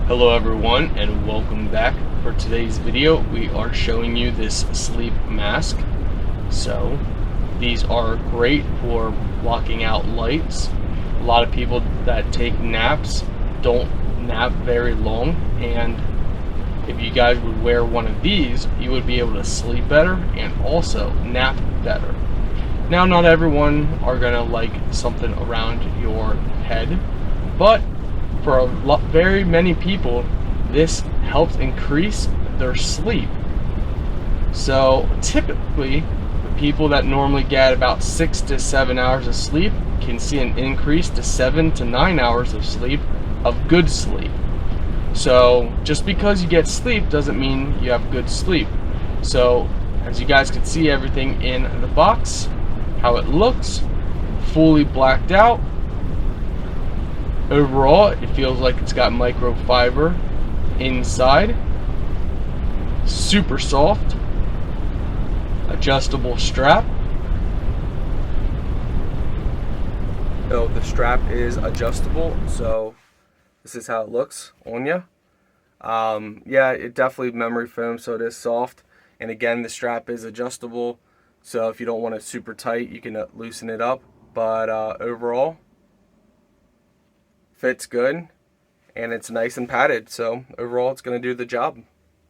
Hello everyone and welcome back. For today's video we are showing you this sleep mask. So these are great for blocking out lights. A lot of people that take naps don't nap very long, and if you guys would wear one of these you would be able to sleep better and also nap better. Now not everyone are gonna like something around your head, but for very many people, this helps increase their sleep. So typically, the people that normally get about 6 to 7 hours of sleep can see an increase to 7 to 9 hours of sleep, of good sleep. So just because you get sleep doesn't mean you have good sleep. So as you guys can see everything in the box, how it looks, fully blacked out. Overall, it feels like it's got microfiber inside. Super soft. Adjustable strap. Oh, the strap is adjustable, so this is how it looks on you. Yeah, it definitely memory foam, so it is soft. And again, the strap is adjustable, so if you don't want it super tight, you can loosen it up. But overall, fits good and it's nice and padded, so overall it's going to do the job.